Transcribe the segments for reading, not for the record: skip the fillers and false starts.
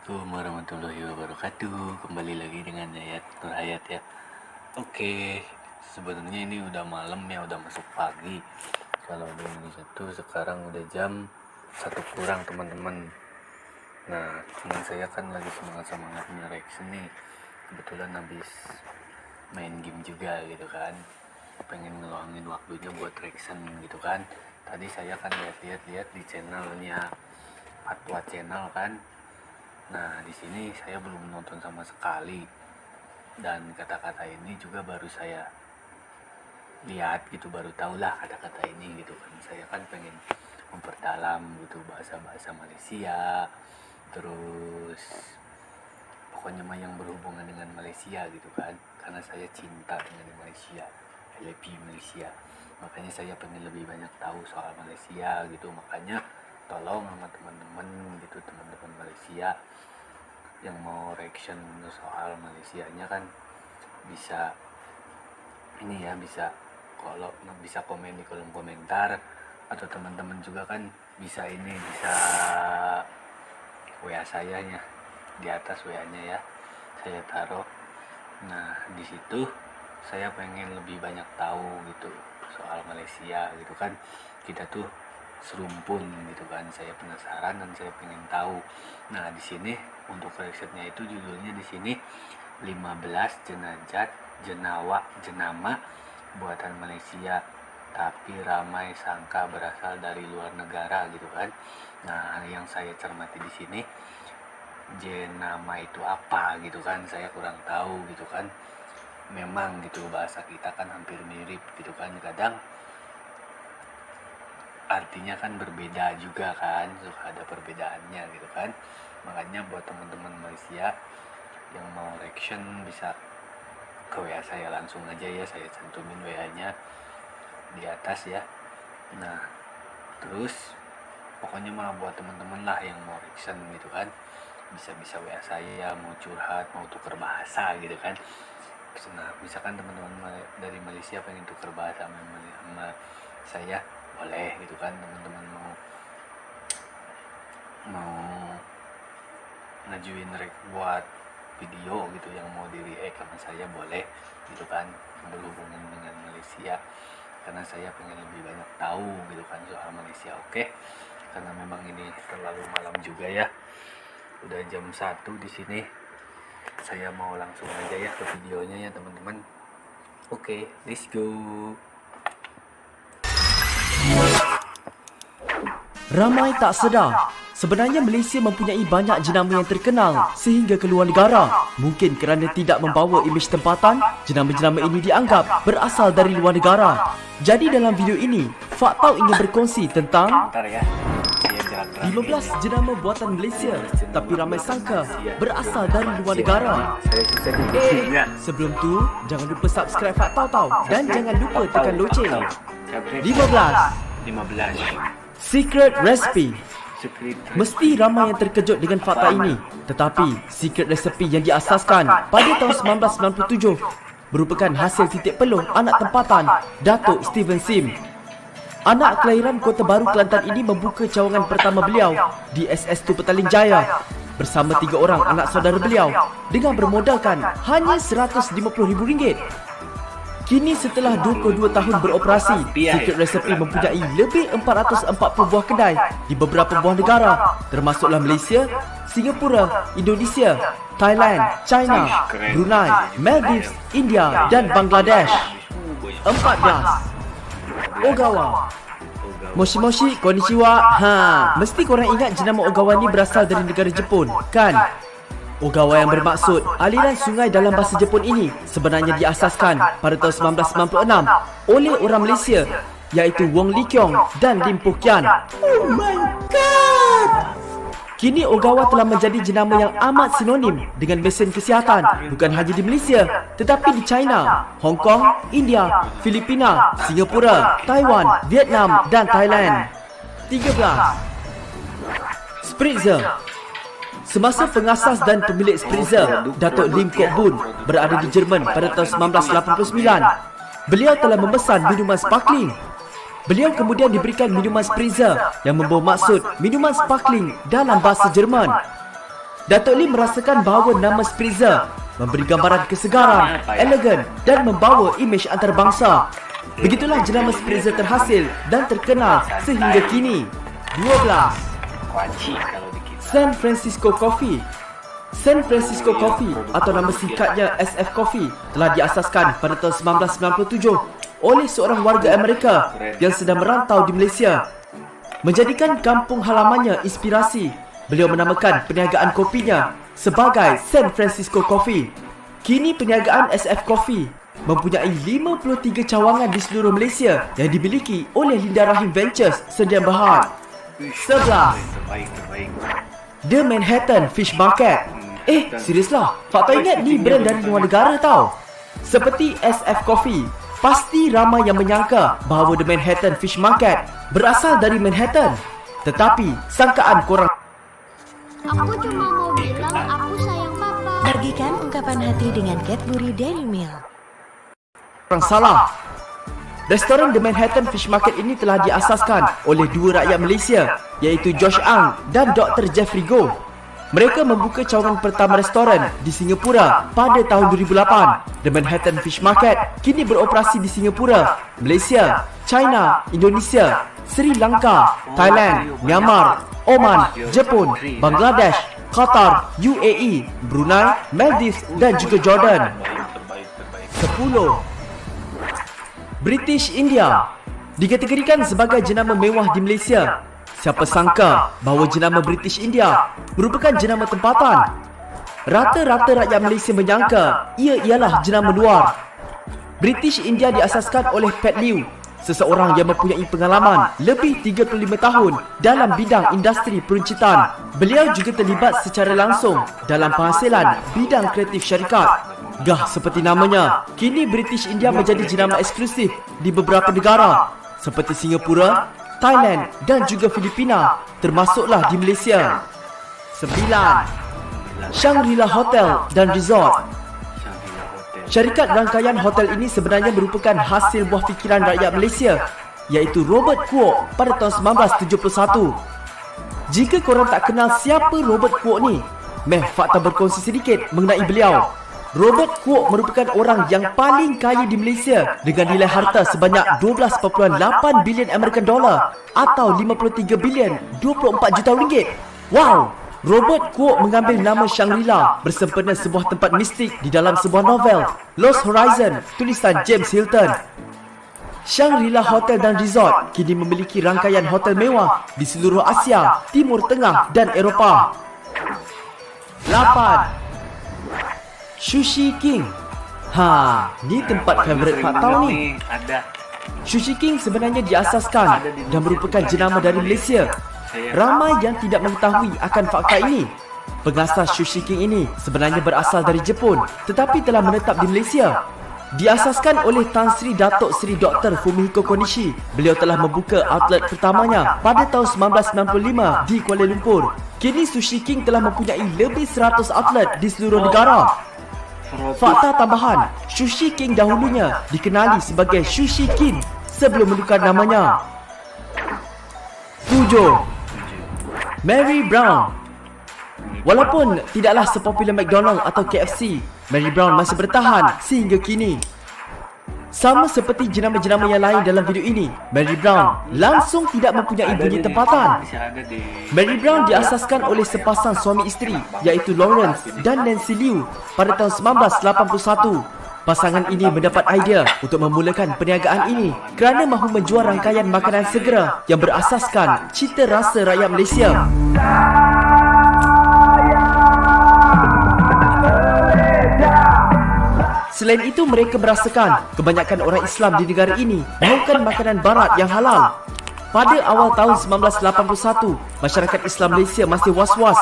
Assalamualaikum warahmatullahi wabarakatuh. Kembali lagi dengan Yayat Nur Hayat ya. Oke, sebenarnya ini udah malam ya, udah masuk pagi. Kalau di Indonesia tuh sekarang udah jam 1 kurang teman-teman. Nah, teman saya kan lagi semangat-semangatnya reaction nih. Kebetulan habis main game juga gitu kan. Pengen ngeluangin waktunya buat reaction gitu kan. Tadi saya kan lihat-lihat di channelnya Fatwa Channel kan. Nah, di sini saya belum nonton sama sekali, dan kata-kata ini juga baru saya lihat gitu, baru tahulah kata-kata ini gitu kan. Saya kan pengen memperdalam gitu bahasa-bahasa Malaysia, terus pokoknya mah yang berhubungan dengan Malaysia gitu kan, karena saya cinta dengan Malaysia, I love you Malaysia. Makanya saya pengen lebih banyak tahu soal Malaysia gitu. Makanya tolong sama teman-teman gitu, teman-teman Malaysia yang mau reaction soal Malaysianya kan bisa ini ya, bisa kalau bisa komen di kolom komentar, atau teman-teman juga kan bisa ini, bisa WA saya ya, di atas WA-nya ya saya taruh. Nah, di situ saya pengen lebih banyak tahu gitu soal Malaysia gitu kan. Kita tuh serumpun gitu kan, saya penasaran dan saya pengen tahu. Nah, di sini untuk reaksinya itu judulnya di sini 15 jenama buatan Malaysia tapi ramai sangka berasal dari luar negara gitu kan. Nah, yang saya cermati di sini, jenama itu apa gitu kan, saya kurang tahu gitu kan. Memang gitu bahasa kita kan hampir mirip gitu kan, kadang artinya kan berbeda juga kan, suka ada perbedaannya gitu kan. Makanya buat teman-teman Malaysia yang mau reaction bisa ke WA saya langsung aja ya, saya cantumin WA-nya di atas ya. Nah, terus pokoknya mah buat teman-teman lah yang mau reaction gitu kan, bisa WA saya, mau curhat, mau tuker bahasa gitu kan. Nah, misalkan teman-teman dari Malaysia pengen tuker bahasa sama saya, boleh gitu kan. Teman-teman mau ngajuin buat video gitu yang mau di react sama saya, boleh gitu kan, berhubungan dengan Malaysia, karena saya pengen lebih banyak tahu gitu kan soal Malaysia. Oke, karena memang ini terlalu malam juga ya, udah jam 1 di sini. Saya mau langsung aja ya ke videonya ya teman-teman. Oke, let's go. Ramai tak sedar, sebenarnya Malaysia mempunyai banyak jenama yang terkenal sehingga ke luar negara. Mungkin kerana tidak membawa imej tempatan, jenama-jenama ini dianggap berasal dari luar negara. Jadi dalam video ini, Faktau ingin berkongsi tentang 15 jenama buatan Malaysia tapi ramai sangka berasal dari luar negara. Sebelum tu, jangan lupa subscribe Faktau tau, dan jangan lupa tekan loceng. 15. Secret Recipe. Mesti ramai yang terkejut dengan fakta ini, tetapi Secret Recipe yang diasaskan pada tahun 1997 merupakan hasil titik peluh anak tempatan Datuk Steven Sim. Anak kelahiran Kota Baru Kelantan ini membuka cawangan pertama beliau di SS2 Petaling Jaya bersama 3 orang anak saudara beliau dengan bermodalkan hanya RM150,000. Kini setelah 22 tahun beroperasi, Secret Recipe mempunyai lebih 440 buah kedai di beberapa buah negara, termasuklah Malaysia, Singapura, Indonesia, Thailand, China, Brunei, Maldives, India dan Bangladesh. 14. Ogawa. Moshi konnichiwa. Mesti korang ingat jenama Ogawa ni berasal dari negara Jepun, kan? Ogawa yang bermaksud aliran sungai dalam bahasa Jepun ini sebenarnya diasaskan pada tahun 1996 oleh orang Malaysia, iaitu Wong Lee Kiong dan Lim Poh Kian. Oh my god! Kini Ogawa telah menjadi jenama yang amat sinonim dengan mesin kesihatan, bukan hanya di Malaysia tetapi di China, Hong Kong, India, Filipina, Singapura, Taiwan, Vietnam dan Thailand. 13. Spritzer. Semasa pengasas dan pemilik Spritzer, Datuk Lim Kok Bun, berada di Jerman pada tahun 1989. Beliau telah memesan minuman sparkling. Beliau kemudian diberikan minuman Spritzer yang membawa maksud minuman sparkling dalam bahasa Jerman. Datuk Lee merasakan bahawa nama Spritzer memberi gambaran kesegaran, elegan dan membawa imej antarabangsa. Begitulah jenama Spritzer terhasil dan terkenal sehingga kini. 12. Kuaci kalau di kita. San Francisco Coffee. San Francisco Coffee atau nama singkatnya SF Coffee telah diasaskan pada tahun 1997 oleh seorang warga Amerika yang sedang merantau di Malaysia. Menjadikan kampung halamannya inspirasi, beliau menamakan perniagaan kopinya sebagai San Francisco Coffee. Kini perniagaan SF Coffee mempunyai 53 cawangan di seluruh Malaysia yang dimiliki oleh Linda Rahim Ventures Sdn Bhd. 11. Terbaik. The Manhattan Fish Market. Seriuslah, Fakta ingat ni brand dari luar negara tau. Seperti SF Coffee, pasti ramai yang menyangka bahawa The Manhattan Fish Market berasal dari Manhattan. Tetapi, sangkaan korang Aku cuma mau bilang aku sayang papa. Bagikan ungkapan hati dengan Cadbury Dairy Milk. salah. Restoran The Manhattan Fish Market ini telah diasaskan oleh dua rakyat Malaysia, iaitu Josh Ang dan Dr. Jeffrey Goh. Mereka membuka cawangan pertama restoran di Singapura pada tahun 2008. The Manhattan Fish Market kini beroperasi di Singapura, Malaysia, China, Indonesia, Sri Lanka, Thailand, Myanmar, Oman, Jepun, Bangladesh, Qatar, UAE, Brunei, Maldives dan juga Jordan. 10. British India dikategorikan sebagai jenama mewah di Malaysia. Siapa sangka bahawa jenama British India merupakan jenama tempatan. Rata-rata rakyat Malaysia menyangka ia ialah jenama luar. British India diasaskan oleh Pat Liu, seseorang yang mempunyai pengalaman lebih 35 tahun dalam bidang industri peruncitan. Beliau juga terlibat secara langsung dalam penghasilan bidang kreatif syarikat. Gah seperti namanya, kini British India menjadi jenama eksklusif di beberapa negara seperti Singapura, Thailand dan juga Filipina, termasuklah di Malaysia. 9. Shangri-La Hotel dan Resort. Syarikat rangkaian hotel ini sebenarnya merupakan hasil buah fikiran rakyat Malaysia, iaitu Robert Kwok pada tahun 1971. Jika korang tak kenal siapa Robert Kwok ni, fakta berkongsi sedikit mengenai beliau. Robert Kwok merupakan orang yang paling kaya di Malaysia dengan nilai harta sebanyak 12.8 bilion American dollar atau 53 bilion 24 juta ringgit. Wow! Robert Kwok mengambil nama Shangri-La bersempena sebuah tempat mistik di dalam sebuah novel Lost Horizon tulisan James Hilton. Shangri-La Hotel dan Resort kini memiliki rangkaian hotel mewah di seluruh Asia, Timur Tengah dan Eropah. 8. Sushi King. Ni tempat favourite Fakta ni. Sushi King sebenarnya diasaskan dan merupakan jenama dari Malaysia. Ramai yang tidak mengetahui akan fakta ini. Pengasas Sushi King ini sebenarnya berasal dari Jepun tetapi telah menetap di Malaysia. Diasaskan oleh Tan Sri Datuk Sri Dr. Fumihiko Konishi. Beliau telah membuka outlet pertamanya pada tahun 1995 di Kuala Lumpur. Kini Sushi King telah mempunyai lebih 100 outlet di seluruh negara. Fakta tambahan, Sushi King dahulunya dikenali sebagai Sushi King sebelum menukar namanya. 7. Mary Brown. Walaupun tidaklah sepopular McDonald atau KFC, Mary Brown masih bertahan sehingga kini. Sama seperti jenama-jenama yang lain dalam video ini, Mary Brown langsung tidak mempunyai bunyi tempatan. Mary Brown diasaskan oleh sepasang suami isteri, iaitu Lawrence dan Nancy Liu pada tahun 1981. Pasangan ini mendapat idea untuk memulakan perniagaan ini kerana mahu menjual rangkaian makanan segera yang berasaskan cita rasa rakyat Malaysia. Selain itu, mereka merasakan kebanyakan orang Islam di negara ini mahukan makanan barat yang halal. Pada awal tahun 1981, masyarakat Islam Malaysia masih was-was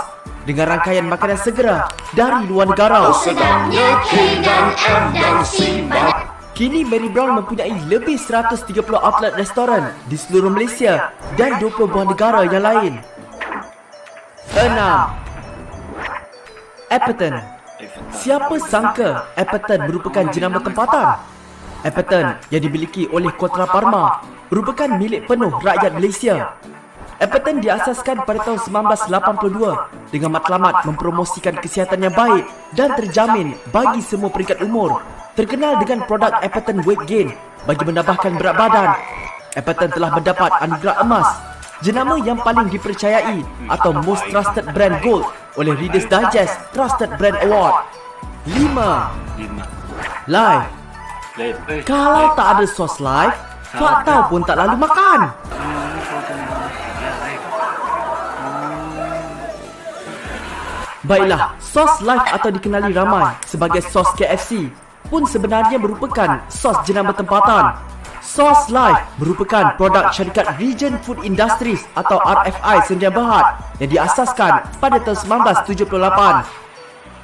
dengan rangkaian makanan segera dari luar negara. Kini Mary Brown mempunyai lebih 130 outlet restoran di seluruh Malaysia dan 20 buah negara yang lain. 6. Appleton. Siapa sangka Appleton merupakan jenama tempatan? Appleton yang dimiliki oleh Kotra Parma merupakan milik penuh rakyat Malaysia. Appleton diasaskan pada tahun 1982 dengan matlamat mempromosikan kesihatan yang baik dan terjamin bagi semua peringkat umur. Terkenal dengan produk Appleton Weight Gain bagi menambahkan berat badan. Appleton telah mendapat anugerah emas, jenama yang paling dipercayai atau Most Trusted Brand Gold oleh Reader's Digest Trusted Brand Award. 5. 5. Live. Kalau tak ada sos live, Fakta pun tak lalu makan. Baiklah, sos live atau dikenali ramai sebagai sos KFC pun sebenarnya merupakan sos jenama tempatan. Sos live merupakan produk syarikat Regent Food Industries atau RFI Sedia Berhad yang diasaskan pada tahun 1978.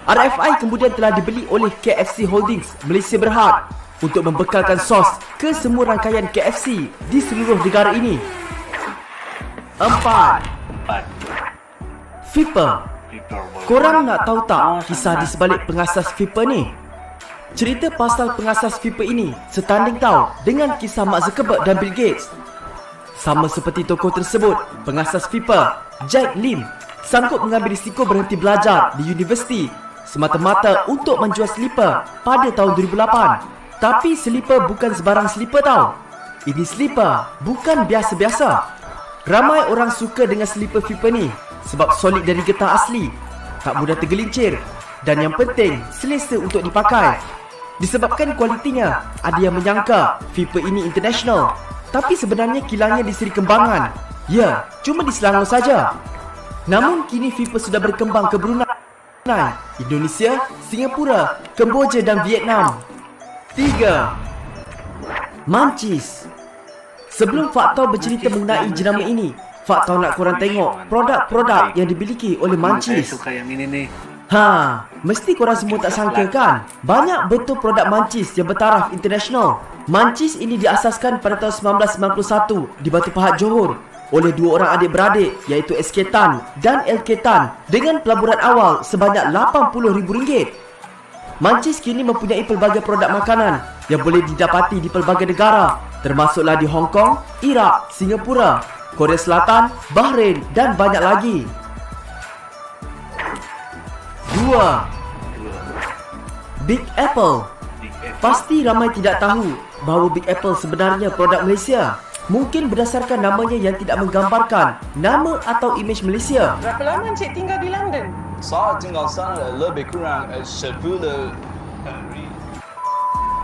RFI kemudian telah dibeli oleh KFC Holdings Malaysia Berhad untuk membekalkan sos ke semua rangkaian KFC di seluruh negara ini. 4. Viper. Korang nak tahu tak kisah di sebalik pengasas Viper ni? Cerita pasal pengasas Viper ini setanding tau dengan kisah Mark Zuckerberg dan Bill Gates. Sama seperti tokoh tersebut, pengasas Viper, Jack Lim, sanggup mengambil risiko berhenti belajar di universiti semata-mata untuk menjual slipper pada tahun 2008. Tapi slipper bukan sebarang slipper tau. Ini slipper bukan biasa-biasa. Ramai orang suka dengan slipper Viper ni sebab solid dari getah asli, tak mudah tergelincir dan yang penting selesa untuk dipakai. Disebabkan kualitinya, ada yang menyangka Viper ini international, tapi sebenarnya kilangnya di Seri Kembangan. Ya, cuma di Selangor saja. Namun kini Viper sudah berkembang ke Brunei, Indonesia, Singapura, Kemboja dan Vietnam. 3. Munchies. Sebelum Fakta bercerita mengenai jenama ini, Fakta nak korang tengok produk-produk yang dimiliki oleh Munchies. Suka yang ini nih. Mesti korang semua tak sangka kan? Banyak betul produk Munchies yang bertaraf international. Munchies ini diasaskan pada tahun 1991 di Batu Pahat, Johor oleh dua orang adik-beradik iaitu SK Tan dan LK Tan dengan pelaburan awal sebanyak RM80,000. Munchies kini mempunyai pelbagai produk makanan yang boleh didapati di pelbagai negara, termasuklah di Hong Kong, Iraq, Singapura, Korea Selatan, Bahrain dan banyak lagi. 2. Big Apple. Pasti ramai tidak tahu bahawa Big Apple sebenarnya produk Malaysia. Mungkin berdasarkan namanya yang tidak menggambarkan nama atau imej Malaysia. Berapa lama Encik tinggal di London? Saya tinggal sana lebih kurang 10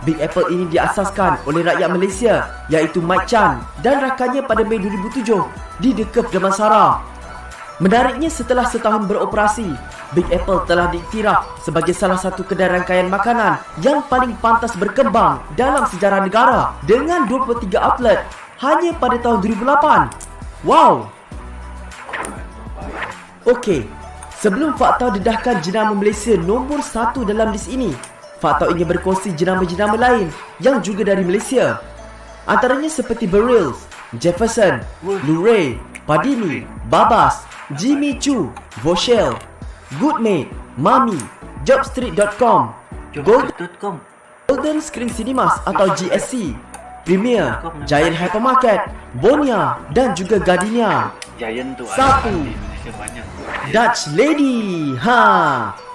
Big Apple ini diasaskan oleh rakyat Malaysia iaitu Mike Chan dan rakannya pada Mei 2007 di The Curve Damansara. Menariknya, setelah setahun beroperasi, Big Apple telah diiktiraf sebagai salah satu kedai rangkaian makanan yang paling pantas berkembang dalam sejarah negara dengan 23 outlet hanya pada tahun 2008. Wow! Okey, sebelum Fakta dedahkan jenama Malaysia nombor 1 dalam list ini, Fakta ingin berkongsi jenama-jenama lain yang juga dari Malaysia. Antaranya seperti Beryls, Jefferson, Luray, Padini, Babas, Jimmy Choo, Voshell, Goodmate, Mami, Jobstreet.com, Golden Screen Cinemas atau GSC, Premier, Giant Hypermarket, Bonia dan juga Gardenia. Giant tuh 1. ada di Indonesia banyak. Dutch Lady.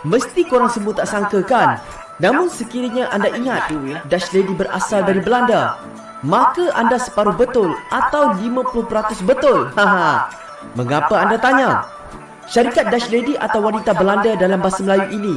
Mesti korang semua tak sangka kan? Namun sekiranya anda ingat Dutch Lady berasal dari Belanda, maka anda separuh betul atau 50% betul. Mengapa anda tanya? Syarikat Dutch Lady atau wanita Belanda dalam bahasa Melayu ini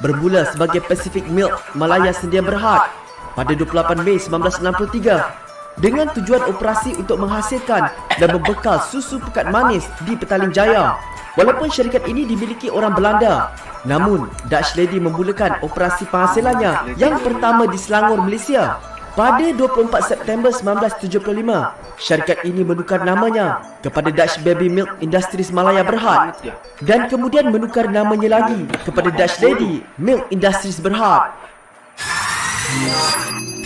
bermula sebagai Pacific Milk Malaya Sedia Berhad pada 28 Mei 1963 dengan tujuan operasi untuk menghasilkan dan membekal susu pekat manis di Petaling Jaya. Walaupun syarikat ini dimiliki orang Belanda, namun Dutch Lady memulakan operasi penghasilannya yang pertama di Selangor, Malaysia. Pada 24 September 1975, syarikat ini menukar namanya kepada Dutch Baby Milk Industries Malaya Berhad dan kemudian menukar namanya lagi kepada Dutch Lady Milk Industries Berhad.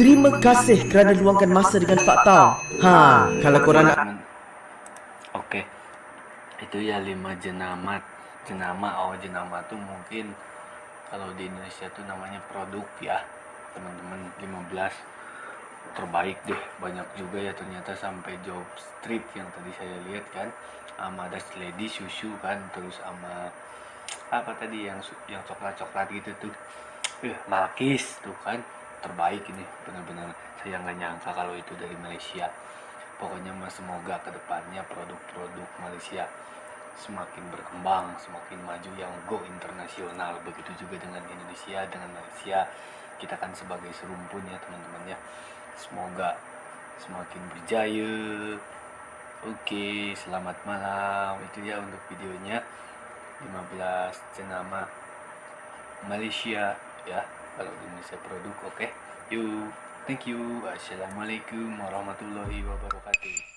Terima kasih kerana luangkan masa dengan Fakta. Kalau korang nak... Oke. Itu ya 5 jenama. Jenama tuh mungkin kalau di Indonesia tuh namanya produk ya, teman-teman. 15 terbaik deh, banyak juga ya ternyata, sampai Job Street yang tadi saya lihat kan, sama Das Lady susu kan, terus sama apa tadi yang coklat gitu tuh, Malkis tuh kan, terbaik ini benar-benar. Saya nggak nyangka kalau itu dari Malaysia. Pokoknya mah semoga kedepannya produk-produk Malaysia semakin berkembang, semakin maju, yang go internasional. Begitu juga dengan Indonesia, dengan Malaysia. Kita kan sebagai serumpun ya teman-teman ya. Semoga semakin berjaya. Oke, selamat malam. Itu ya untuk videonya 15 jenama Malaysia ya, kalau di Indonesia produk. Oke, yuk, thank you. Assalamualaikum warahmatullahi wabarakatuh.